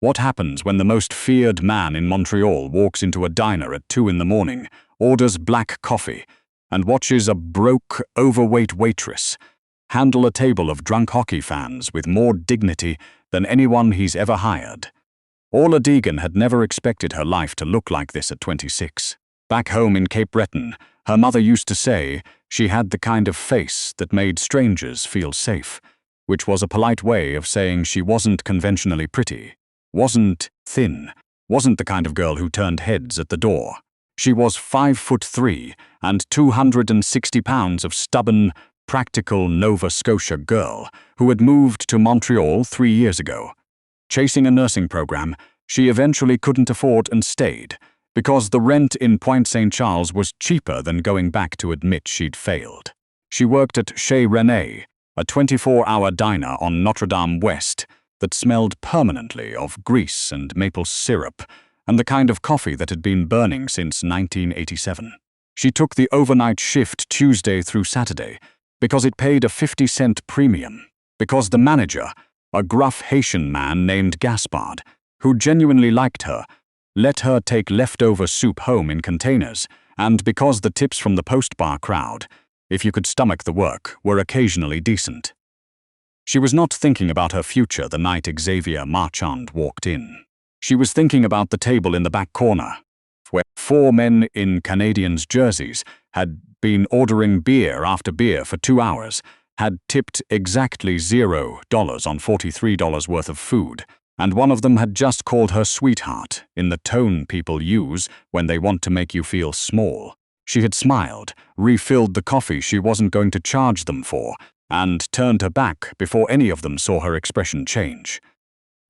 What happens when the most feared man in Montreal walks into a diner at 2 in the morning, orders black coffee, and watches a broke, overweight waitress handle a table of drunk hockey fans with more dignity than anyone he's ever hired? Orla Deegan had never expected her life to look like this at 26. Back home in Cape Breton, her mother used to say she had the kind of face that made strangers feel safe, which was a polite way of saying she wasn't conventionally pretty, wasn't thin, wasn't the kind of girl who turned heads at the door. She was 5'3" and 260 pounds of stubborn, practical Nova Scotia girl who had moved to Montreal 3 years ago. Chasing a nursing program she eventually couldn't afford and stayed, because the rent in Pointe St. Charles was cheaper than going back to admit she'd failed. She worked at Chez René, a 24-hour diner on Notre Dame West that smelled permanently of grease and maple syrup and the kind of coffee that had been burning since 1987. She took the overnight shift Tuesday through Saturday because it paid a 50-cent premium, because the manager, a gruff Haitian man named Gaspard, who genuinely liked her, let her take leftover soup home in containers, and because the tips from the post-bar crowd, if you could stomach the work, were occasionally decent. She was not thinking about her future the night Xavier Marchand walked in. She was thinking about the table in the back corner, where 4 men in Canadiens jerseys had been ordering beer after beer for 2 hours, had tipped exactly $0 on $43 worth of food, and one of them had just called her sweetheart in the tone people use when they want to make you feel small. She had smiled, refilled the coffee she wasn't going to charge them for, and turned her back before any of them saw her expression change.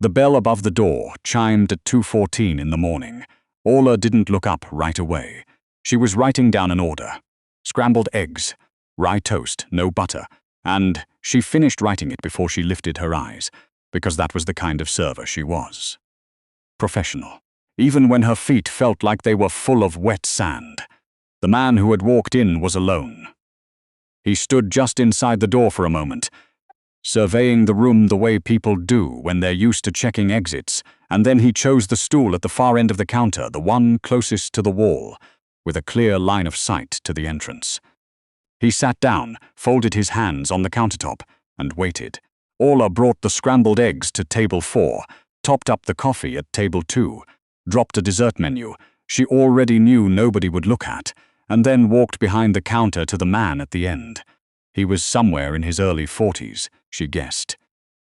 The bell above the door chimed at 2:14 in the morning. Orla didn't look up right away. She was writing down an order. Scrambled eggs, rye toast, no butter, and she finished writing it before she lifted her eyes, because that was the kind of server she was. Professional, even when her feet felt like they were full of wet sand. The man who had walked in was alone. He stood just inside the door for a moment, surveying the room the way people do when they're used to checking exits, and then he chose the stool at the far end of the counter, the one closest to the wall, with a clear line of sight to the entrance. He sat down, folded his hands on the countertop, and waited. Orla brought the scrambled eggs to table 4, topped up the coffee at table 2, dropped a dessert menu she already knew nobody would look at, and then walked behind the counter to the man at the end. He was somewhere in his early 40s, she guessed.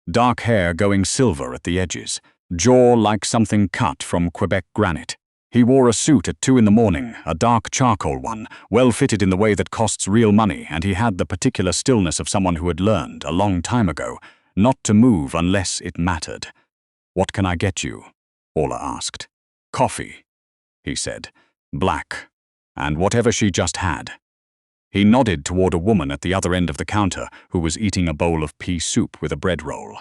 Dark hair going silver at the edges, jaw like something cut from Quebec granite. He wore a suit at 2 in the morning, a dark charcoal one, well fitted in the way that costs real money, and he had the particular stillness of someone who had learned, a long time ago, not to move unless it mattered. "What can I get you?" Orla asked. "Coffee," he said. "Black. And whatever she just had." He nodded toward a woman at the other end of the counter who was eating a bowl of pea soup with a bread roll.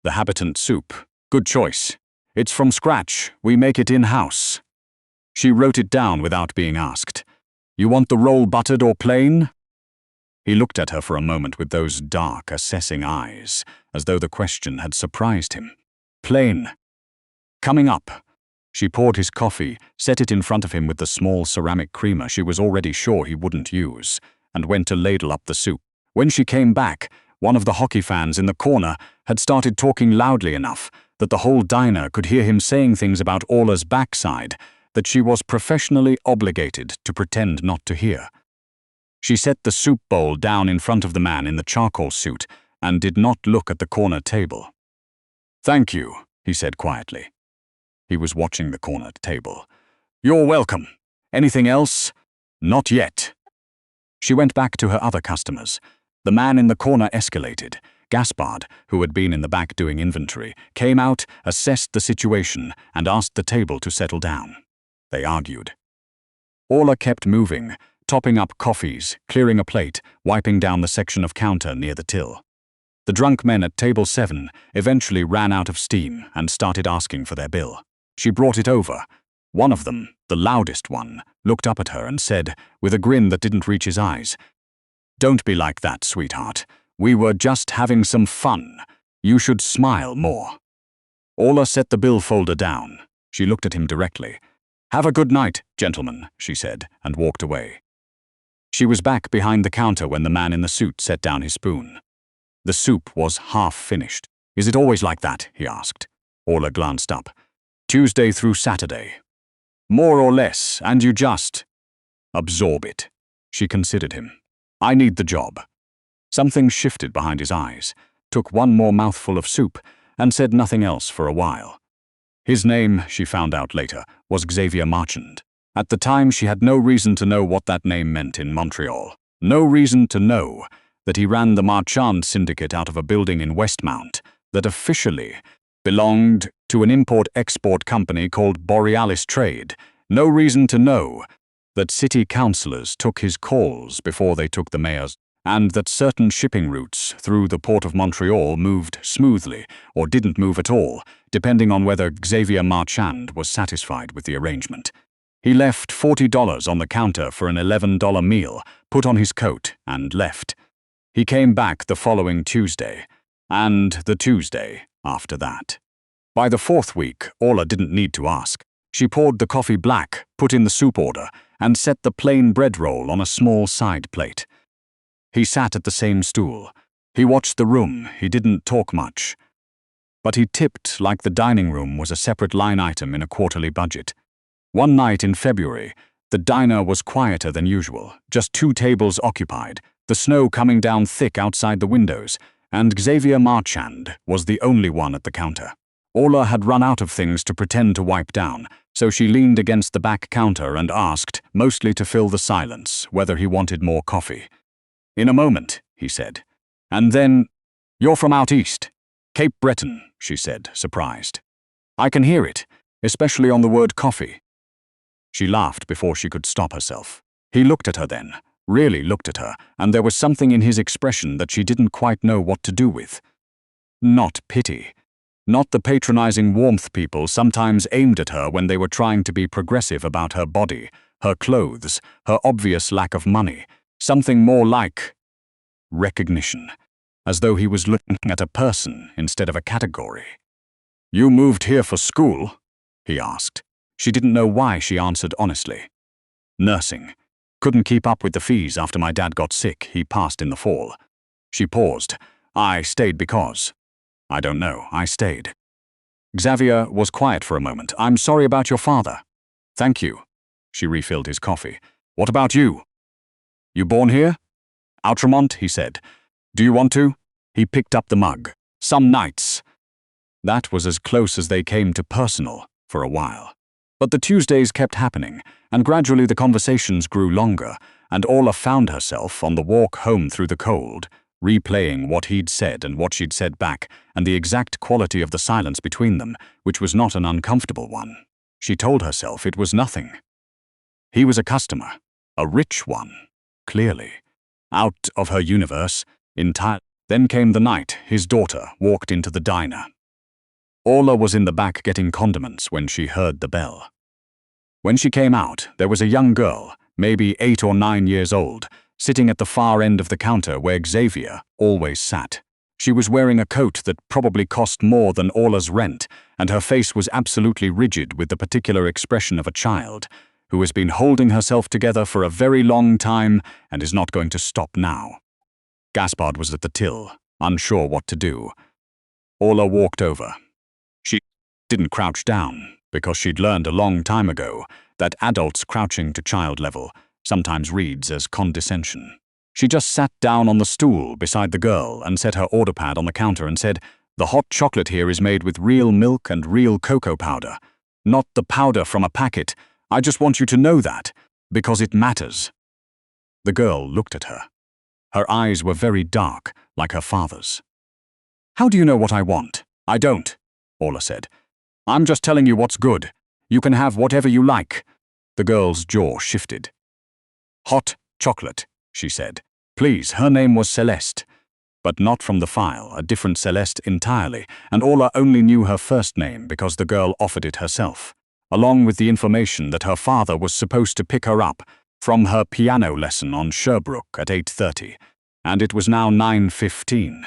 "The habitant soup. Good choice. It's from scratch. We make it in-house." She wrote it down without being asked. "You want the roll buttered or plain?" He looked at her for a moment with those dark, assessing eyes, as though the question had surprised him. "Plain." "Coming up." She poured his coffee, set it in front of him with the small ceramic creamer she was already sure he wouldn't use, and went to ladle up the soup. When she came back, one of the hockey fans in the corner had started talking loudly enough that the whole diner could hear him saying things about Orla's backside that she was professionally obligated to pretend not to hear. She set the soup bowl down in front of the man in the charcoal suit and did not look at the corner table. "Thank you," he said quietly. He was watching the corner table. "You're welcome. Anything else?" "Not yet." She went back to her other customers. The man in the corner escalated. Gaspard, who had been in the back doing inventory, came out, assessed the situation, and asked the table to settle down. They argued. Orla kept moving, topping up coffees, clearing a plate, wiping down the section of counter near the till. The drunk men at table 7 eventually ran out of steam and started asking for their bill. She brought it over. One of them, the loudest one, looked up at her and said, with a grin that didn't reach his eyes, "Don't be like that, sweetheart. We were just having some fun. You should smile more." Orla set the bill folder down. She looked at him directly. "Have a good night, gentlemen," she said, and walked away. She was back behind the counter when the man in the suit set down his spoon. The soup was half finished. "Is it always like that?" he asked. Orla glanced up. "Tuesday through Saturday. More or less, and you just absorb it." She considered him. "I need the job." Something shifted behind his eyes, took one more mouthful of soup, and said nothing else for a while. His name, she found out later, was Xavier Marchand. At the time, she had no reason to know what that name meant in Montreal. No reason to know that he ran the Marchand syndicate out of a building in Westmount that officially belonged to an import-export company called Borealis Trade. No reason to know that city councillors took his calls before they took the mayor's, and that certain shipping routes through the port of Montreal moved smoothly or didn't move at all, depending on whether Xavier Marchand was satisfied with the arrangement. He left $40 on the counter for an $11 meal, put on his coat, and left. He came back the following Tuesday, and the Tuesday after that. By the fourth week, Orla didn't need to ask. She poured the coffee black, put in the soup order, and set the plain bread roll on a small side plate. He sat at the same stool. He watched the room. He didn't talk much. But he tipped like the dining room was a separate line item in a quarterly budget. One night in February, the diner was quieter than usual, just 2 tables occupied, the snow coming down thick outside the windows, and Xavier Marchand was the only one at the counter. Orla had run out of things to pretend to wipe down, so she leaned against the back counter and asked, mostly to fill the silence, whether he wanted more coffee. "In a moment," he said. And then, "You're from out east." "Cape Breton," she said, surprised. "I can hear it, especially on the word coffee." She laughed before she could stop herself. He looked at her then, really looked at her, and there was something in his expression that she didn't quite know what to do with. Not pity. Not the patronizing warmth people sometimes aimed at her when they were trying to be progressive about her body, her clothes, her obvious lack of money. Something more like recognition, as though he was looking at a person instead of a category. "You moved here for school?" he asked. She didn't know why she answered honestly. "Nursing. Couldn't keep up with the fees after my dad got sick. He passed in the fall." She paused. "I stayed because—" "I don't know. I stayed." Xavier was quiet for a moment. "I'm sorry about your father." "Thank you." She refilled his coffee. "What about you?" "You born here?" "Outremont," he said. "Do you want to?" He picked up the mug. "Some nights." That was as close as they came to personal for a while. But the Tuesdays kept happening, and gradually the conversations grew longer, and Orla found herself, on the walk home through the cold, replaying what he'd said and what she'd said back, and the exact quality of the silence between them, which was not an uncomfortable one. She told herself it was nothing. He was a customer, a rich one, clearly. Out of her universe, entire. Then came the night his daughter walked into the diner. Orla was in the back getting condiments when she heard the bell. When she came out, there was a young girl, maybe 8 or 9 years old, sitting at the far end of the counter where Xavier always sat. She was wearing a coat that probably cost more than Orla's rent, and her face was absolutely rigid with the particular expression of a child who has been holding herself together for a very long time and is not going to stop now. Gaspard was at the till, unsure what to do. Orla walked over. She didn't crouch down, because she'd learned a long time ago that adults crouching to child level sometimes reads as condescension. She just sat down on the stool beside the girl and set her order pad on the counter and said, "The hot chocolate here is made with real milk and real cocoa powder. Not the powder from a packet. I just want you to know that, because it matters." The girl looked at her. Her eyes were very dark, like her father's. "How do you know what I want?" "I don't," Orla said. "I'm just telling you what's good. You can have whatever you like." The girl's jaw shifted. "Hot chocolate," she said. Please, her name was Celeste. But not from the file, a different Celeste entirely, and Orla only knew her first name because the girl offered it herself, along with the information that her father was supposed to pick her up from her piano lesson on Sherbrooke at 8:30, and it was now 9:15.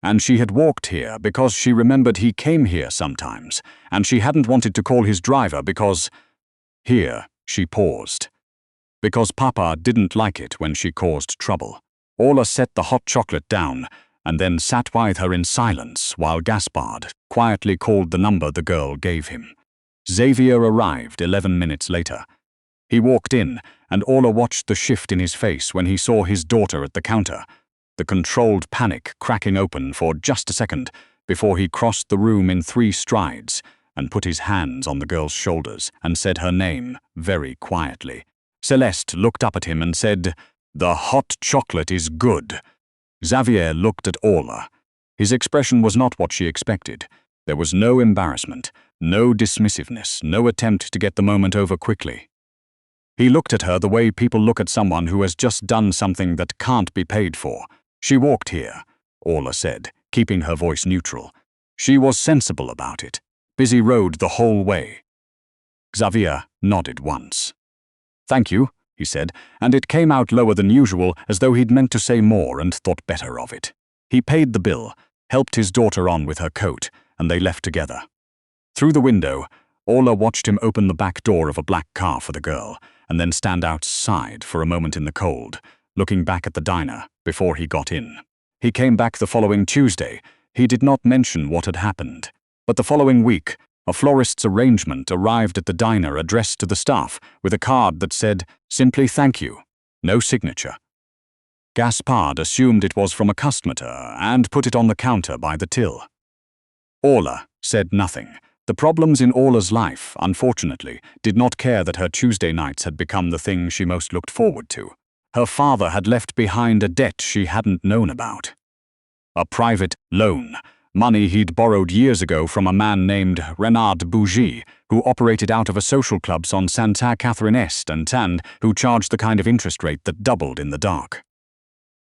and she had walked here because she remembered he came here sometimes, and she hadn't wanted to call his driver because… Here, she paused. Because Papa didn't like it when she caused trouble. Orla set the hot chocolate down, and then sat with her in silence while Gaspard quietly called the number the girl gave him. Xavier arrived 11 minutes later. He walked in, and Orla watched the shift in his face when he saw his daughter at the counter, the controlled panic cracking open for just a second before he crossed the room in 3 strides and put his hands on the girl's shoulders and said her name very quietly. Celeste looked up at him and said, "The hot chocolate is good." Xavier looked at Orla. His expression was not what she expected. There was no embarrassment, no dismissiveness, no attempt to get the moment over quickly. He looked at her the way people look at someone who has just done something that can't be paid for. "She walked here," Orla said, keeping her voice neutral. "She was sensible about it. Busy road the whole way." Xavier nodded once. "Thank you," he said, and it came out lower than usual, as though he'd meant to say more and thought better of it. He paid the bill, helped his daughter on with her coat, and they left together. Through the window, Orla watched him open the back door of a black car for the girl, and then stand outside for a moment in the cold, looking back at the diner before he got in. He came back the following Tuesday. He did not mention what had happened. But the following week, a florist's arrangement arrived at the diner addressed to the staff with a card that said, "Simply thank you." No signature. Gaspard assumed it was from a customer and put it on the counter by the till. Orla said nothing. The problems in Orla's life, unfortunately, did not care that her Tuesday nights had become the thing she most looked forward to. Her father had left behind a debt she hadn't known about. A private loan, money he'd borrowed years ago from a man named Renard Bougie, who operated out of a social clubs on Santa Catherine Est and who charged the kind of interest rate that doubled in the dark.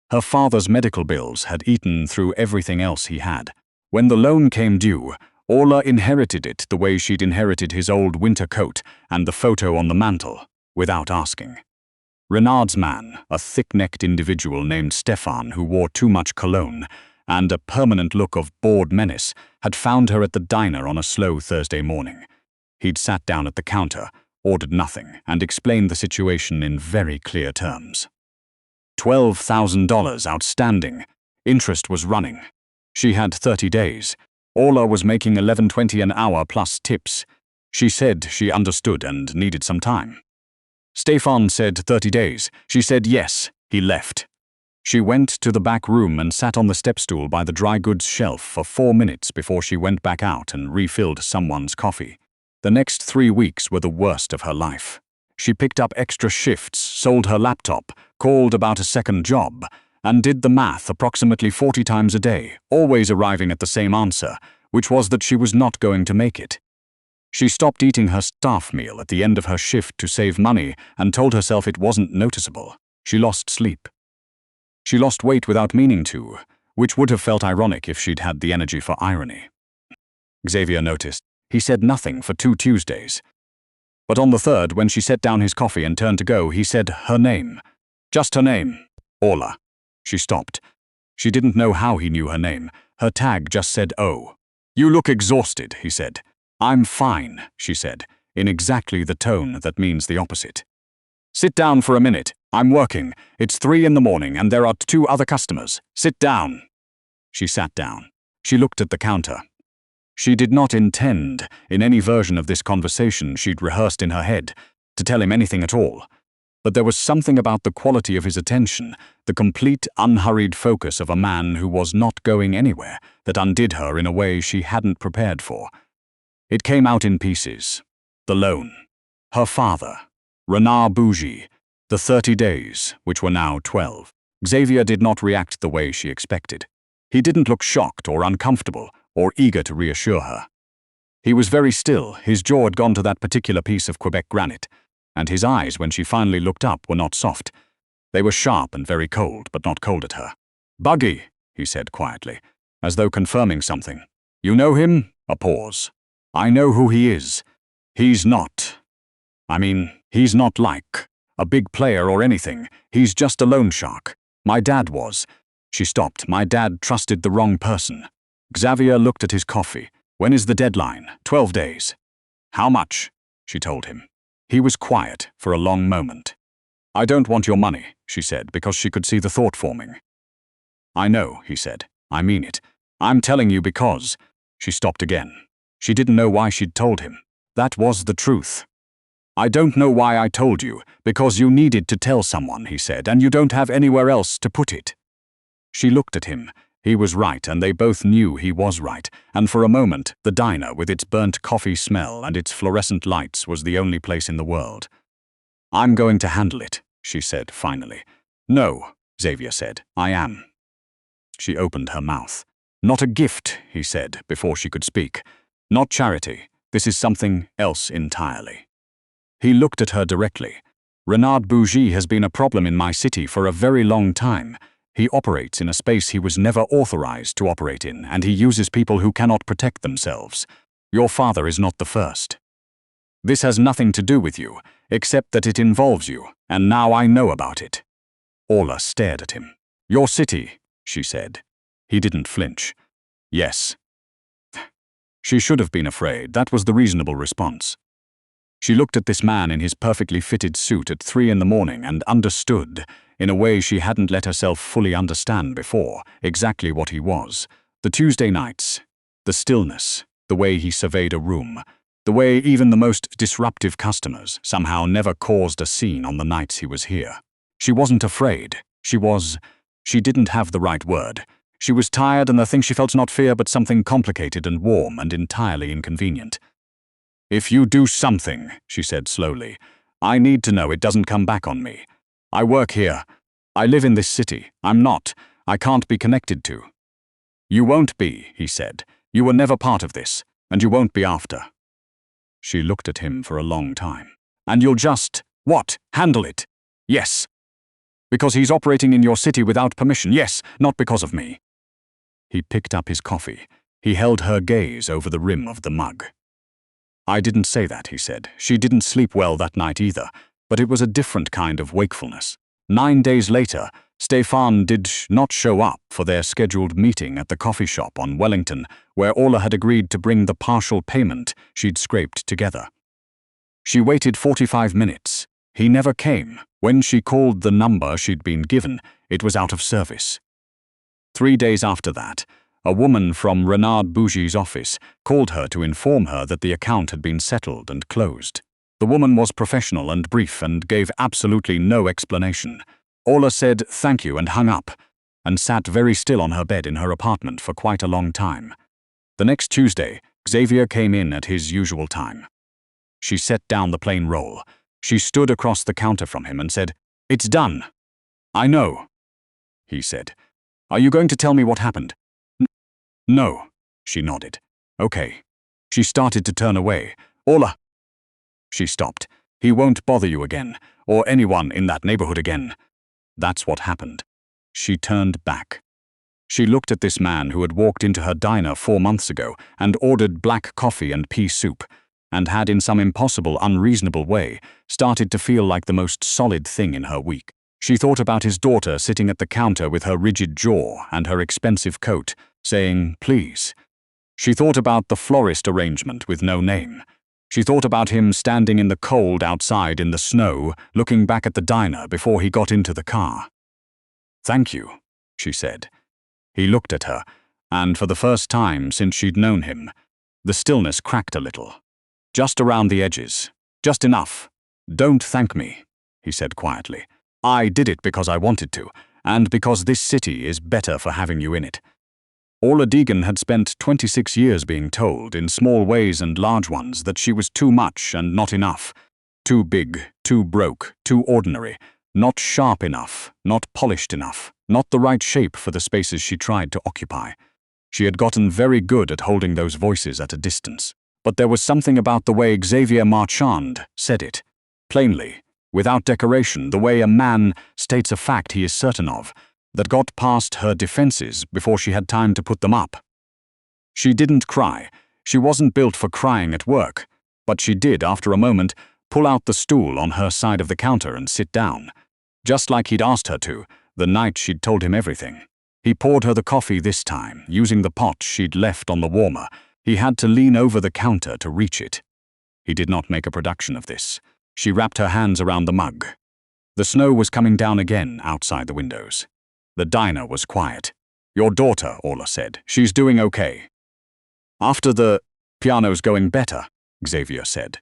Her father's medical bills had eaten through everything else he had. When the loan came due, Orla inherited it the way she'd inherited his old winter coat and the photo on the mantel, without asking. Renard's man, a thick-necked individual named Stefan who wore too much cologne and a permanent look of bored menace, had found her at the diner on a slow Thursday morning. He'd sat down at the counter, ordered nothing, and explained the situation in very clear terms. $12,000 outstanding. Interest was running. She had 30 days. Orla was making $11.20 an hour plus tips. She said she understood and needed some time. Stefan said 30 days. She said yes. He left. She went to the back room and sat on the step stool by the dry goods shelf for 4 minutes before she went back out and refilled someone's coffee. The next 3 weeks were the worst of her life. She picked up extra shifts, sold her laptop, called about a second job, and did the math approximately 40 times a day, always arriving at the same answer, which was that she was not going to make it. She stopped eating her staff meal at the end of her shift to save money and told herself it wasn't noticeable. She lost sleep. She lost weight without meaning to, which would have felt ironic if she'd had the energy for irony. Xavier noticed. He said nothing for 2 Tuesdays. But on the third, when she set down his coffee and turned to go, he said her name. Just her name. Orla. She stopped. She didn't know how he knew her name. Her tag just said "Oh." "You look exhausted," he said. "I'm fine," she said, in exactly the tone that means the opposite. "Sit down for a minute. I'm working. It's 3 in the morning and there are 2 other customers. Sit down." She sat down. She looked at the counter. She did not intend, in any version of this conversation she'd rehearsed in her head, to tell him anything at all. But there was something about the quality of his attention, the complete, unhurried focus of a man who was not going anywhere, that undid her in a way she hadn't prepared for. It came out in pieces. The loan. Her father. Renard Bougie. The 30 days, which were now 12. Xavier did not react the way she expected. He didn't look shocked or uncomfortable or eager to reassure her. He was very still. His jaw had gone to that particular piece of Quebec granite, and his eyes, when she finally looked up, were not soft. They were sharp and very cold, but not cold at her. "Buggy," he said quietly, as though confirming something. "You know him?" A pause. "I know who he is. He's not like a big player or anything. He's just a loan shark. My dad was. She stopped. My dad trusted the wrong person. Xavier looked at his coffee. When is the deadline? 12 days. How much? She told him. He was quiet for a long moment. I don't want your money, she said, because she could see the thought forming. I know, he said. I mean it. I'm telling you because. She stopped again. She didn't know why she'd told him. That was the truth. I don't know why I told you, because you needed to tell someone, he said, and you don't have anywhere else to put it. She looked at him. He was right, and they both knew he was right, and for a moment, the diner with its burnt coffee smell and its fluorescent lights was the only place in the world. I'm going to handle it, she said finally. No, Xavier said, I am. She opened her mouth. Not a gift, he said before she could speak. Not charity. This is something else entirely. He looked at her directly. Renard Bougie has been a problem in my city for a very long time. He operates in a space he was never authorized to operate in, and he uses people who cannot protect themselves. Your father is not the first. This has nothing to do with you, except that it involves you, and now I know about it. Orla stared at him. Your city, she said. He didn't flinch. Yes. She should have been afraid. That was the reasonable response. She looked at this man in his perfectly fitted suit at 3 in the morning and understood, in a way she hadn't let herself fully understand before, exactly what he was. The Tuesday nights, the stillness, the way he surveyed a room, the way even the most disruptive customers somehow never caused a scene on the nights he was here. She wasn't afraid. She didn't have the right word. She was tired, and the thing she felt not fear but something complicated and warm and entirely inconvenient. If you do something, she said slowly, I need to know it doesn't come back on me. I work here. I live in this city. I can't be connected to. You won't be, he said. You were never part of this, and you won't be after. She looked at him for a long time. And you'll just, what, handle it? Yes. Because he's operating in your city without permission. Yes, not because of me. He picked up his coffee. He held her gaze over the rim of the mug. I didn't say that, he said. She didn't sleep well that night either, but it was a different kind of wakefulness. 9 days later, Stéphane did not show up for their scheduled meeting at the coffee shop on Wellington, where Orla had agreed to bring the partial payment she'd scraped together. She waited 45 minutes. He never came. When she called the number she'd been given, it was out of service. 3 days after that, a woman from Renard Bougie's office called her to inform her that the account had been settled and closed. The woman was professional and brief and gave absolutely no explanation. Orla said thank you and hung up, and sat very still on her bed in her apartment for quite a long time. The next Tuesday, Xavier came in at his usual time. She set down the plain roll. She stood across the counter from him and said, It's done. I know, he said. Are you going to tell me what happened? No, she nodded. Okay. She started to turn away. Orla. She stopped. He won't bother you again, or anyone in that neighborhood again. That's what happened. She turned back. She looked at this man who had walked into her diner 4 months ago and ordered black coffee and pea soup, and had in some impossible, unreasonable way started to feel like the most solid thing in her week. She thought about his daughter sitting at the counter with her rigid jaw and her expensive coat, saying, please. She thought about the florist arrangement with no name. She thought about him standing in the cold outside in the snow, looking back at the diner before he got into the car. Thank you, she said. He looked at her, and for the first time since she'd known him, the stillness cracked a little. Just around the edges. Just enough. Don't thank me, he said quietly. I did it because I wanted to, and because this city is better for having you in it. Orla Deegan had spent 26 years being told, in small ways and large ones, that she was too much and not enough. Too big, too broke, too ordinary. Not sharp enough, not polished enough, not the right shape for the spaces she tried to occupy. She had gotten very good at holding those voices at a distance. But there was something about the way Xavier Marchand said it, plainly, without decoration, the way a man states a fact he is certain of, that got past her defenses before she had time to put them up. She didn't cry. She wasn't built for crying at work, but she did, after a moment, pull out the stool on her side of the counter and sit down, just like he'd asked her to, the night she'd told him everything. He poured her the coffee this time, using the pot she'd left on the warmer. He had to lean over the counter to reach it. He did not make a production of this. She wrapped her hands around the mug. The snow was coming down again outside the windows. The diner was quiet. "Your daughter," Orla said. "She's doing okay." "After the piano's going better," Xavier said.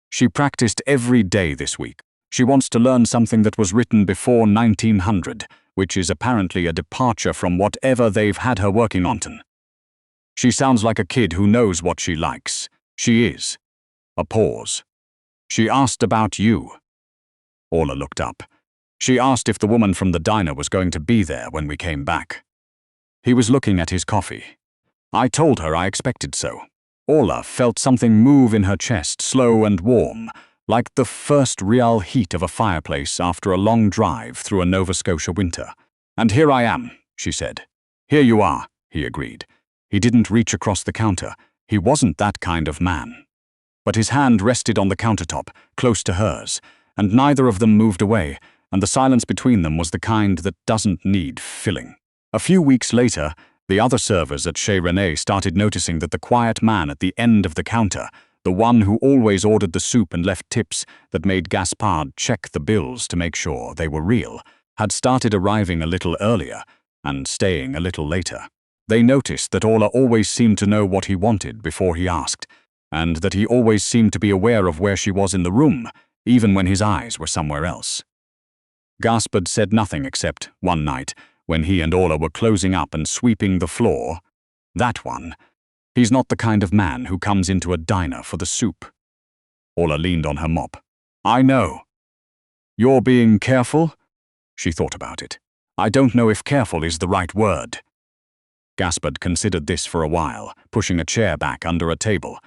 "She practiced every day this week. She wants to learn something that was written before 1900, which is apparently a departure from whatever they've had her working on. She sounds like a kid who knows what she likes. She is." A pause. "She asked about you." Orla looked up. "She asked if the woman from the diner was going to be there when we came back." He was looking at his coffee. "I told her I expected so." Orla felt something move in her chest, slow and warm, like the first real heat of a fireplace after a long drive through a Nova Scotia winter. "And here I am," she said. "Here you are," he agreed. He didn't reach across the counter. He wasn't that kind of man. But his hand rested on the countertop, close to hers, and neither of them moved away, and the silence between them was the kind that doesn't need filling. A few weeks later, the other servers at Chez René started noticing that the quiet man at the end of the counter, the one who always ordered the soup and left tips that made Gaspard check the bills to make sure they were real, had started arriving a little earlier and staying a little later. They noticed that Orla always seemed to know what he wanted before he asked, and that he always seemed to be aware of where she was in the room, even when his eyes were somewhere else. Gaspard said nothing except, one night, when he and Orla were closing up and sweeping the floor, "That one. He's not the kind of man who comes into a diner for the soup." Orla leaned on her mop. "I know." "You're being careful?" She thought about it. "I don't know if careful is the right word." Gaspard considered this for a while, pushing a chair back under a table.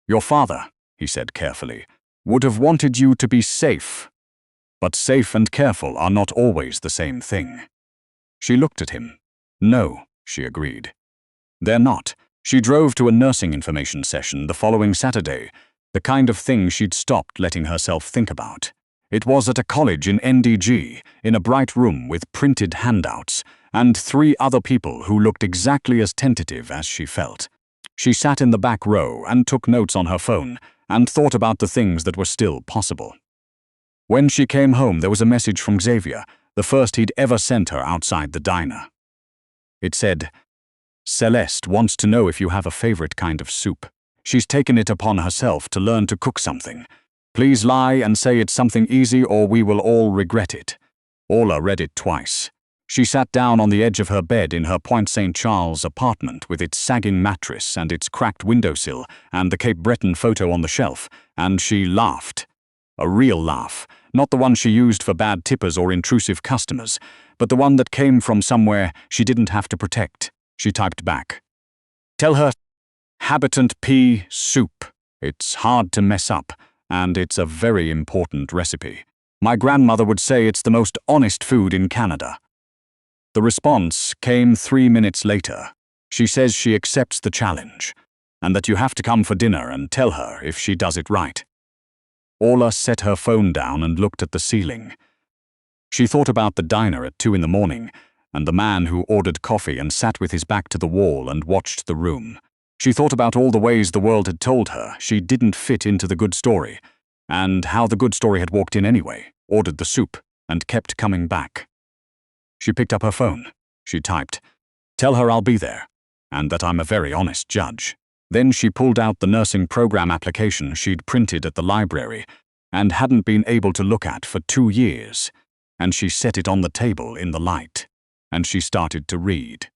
"Your father," he said carefully, "would have wanted you to be safe. But safe and careful are not always the same thing." She looked at him. "No," she agreed. "They're not." She drove to a nursing information session the following Saturday, the kind of thing she'd stopped letting herself think about. It was at a college in NDG, in a bright room with printed handouts, and 3 other people who looked exactly as tentative as she felt. She sat in the back row and took notes on her phone, and thought about the things that were still possible. When she came home, there was a message from Xavier, the first he'd ever sent her outside the diner. It said, "Celeste wants to know if you have a favorite kind of soup. She's taken it upon herself to learn to cook something. Please lie and say it's something easy or we will all regret it." Orla read it twice. She sat down on the edge of her bed in her Pointe St. Charles apartment with its sagging mattress and its cracked windowsill and the Cape Breton photo on the shelf, and she laughed. A real laugh, not the one she used for bad tippers or intrusive customers, but the one that came from somewhere she didn't have to protect. She typed back, "Tell her, habitant pea soup. It's hard to mess up, and it's a very important recipe. My grandmother would say it's the most honest food in Canada." The response came 3 minutes later. She says she accepts the challenge, and that you have to come for dinner and tell her if she does it right. Orla set her phone down and looked at the ceiling. She thought about the diner at 2 in the morning, and the man who ordered coffee and sat with his back to the wall and watched the room. She thought about all the ways the world had told her she didn't fit into the good story, and how the good story had walked in anyway, ordered the soup, and kept coming back. She picked up her phone. She typed, "Tell her I'll be there, and that I'm a very honest judge." Then she pulled out the nursing program application she'd printed at the library and hadn't been able to look at for 2 years, and she set it on the table in the light, and she started to read.